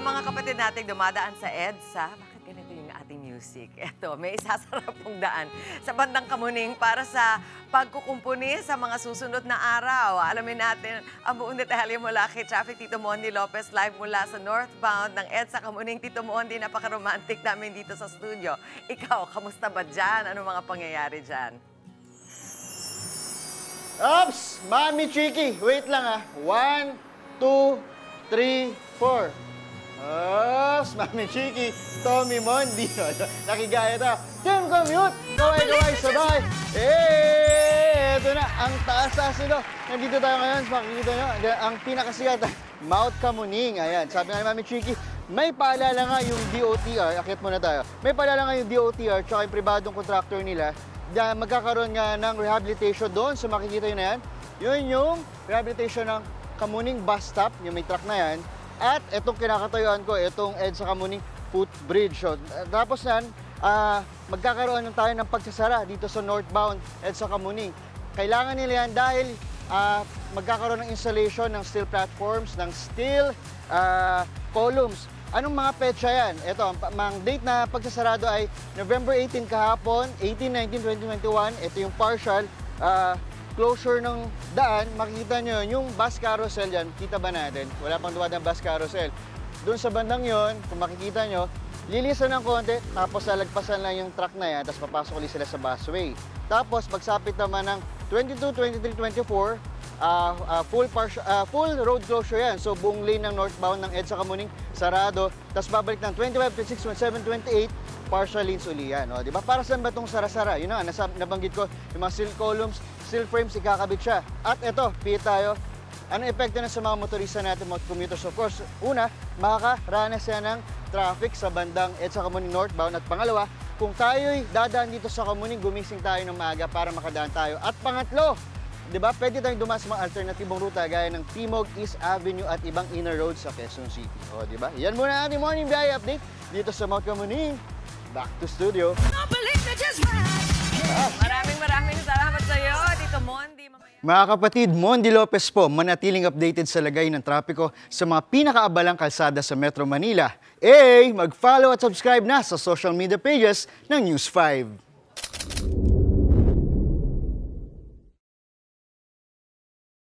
mga kapatid nating dumadaan sa EDSA, bakit ganito yung ating music? Eto, may isasarap pong daan sa bandang Kamuning para sa pagkukumpuni sa mga susunod na araw. Alamin natin ang buong detalye mula kay Traffic Tito Mondi Lopez live mula sa northbound ng EDSA Kamuning. Tito Mondi, napaka-romantic namin dito sa studio. Ikaw, kamusta ba dyan? Ano mga pangyayari dyan? Ops! Mami Chiki, wait lang ah. 1, 2, 3, 4. Ops! Mami Chiki, Tommy Mondi. Nakigaya ta. Team Commute! Kaway-kaway, sabay! Eto na, ang taas-taas nito. Nandito tayo ngayon, makikita nyo, ang pinakasikat, Mount Kamuning. Ayan, sabi nga ni Mami Chiki, may paalala nga yung DOTR, akit muna tayo. May paalala nga yung DOTR, tsaka yung pribadong contractor nila, magkakaroon nga ng rehabilitation doon. So makikita nyo na yan. Yun yung rehabilitation ng Kamuning bus stop, yung may truck na yan. At itong kinakatayuan ko, itong EDSA Kamuning footbridge. So, tapos yan, magkakaroon tayo ng pagsasara dito sa northbound EDSA Kamuning. Kailangan nila yan dahil magkakaroon ng installation ng steel platforms, ng steel columns. Anong mga petsa yan? Ito, ang date na pagsasarado ay November 18 kahapon, 18-19-2021. Ito yung partial closure ng daan. Makikita nyo yung bus carousel yan. Kita ba natin? Wala pang dumadang bus carousel. Doon sa bandang yon, kung makikita nyo, lilisan ng konti, tapos lalagpasan lang yung truck na yan, tapos papasok ulit sila sa busway. Tapos, pagsapit naman ng 22, 23, 24, full road closure yan. So, buong lane ng northbound ng EDSA Kamuning, sarado. Tapos, babalik ng 25, 26, 27, 28, partial lanes uli yan. O, diba? Para saan ba itong sara-sara? Yun na, nabanggit ko, yung mga steel columns, steel frames, ikakabit siya. At ito, pihit tayo. Anong epekto na sa mga motorista natin, mga commuters? Of course, una, makakaranas yan ng traffic sa bandang EDSA Kamuning northbound. At pangalawa, kung tayo'y dadaan dito sa Kamuning, gumising tayo ng maaga para makadaan tayo. At pangatlo, diba, pwede tayong dumaan sa mga alternatibong ruta gaya ng Timog, East Avenue at ibang inner roads sa Quezon City. O, diba? Yan muna ang ating morning biyahe update dito sa Mount Kamuning. Back to studio. Maraming salamat sa iyo, Tito Mondi. Mga kapatid, Mondi Lopez po, manatiling updated sa lagay ng trapiko sa mga pinakaabalang kalsada sa Metro Manila. Mag-follow at subscribe na sa social media pages ng News 5.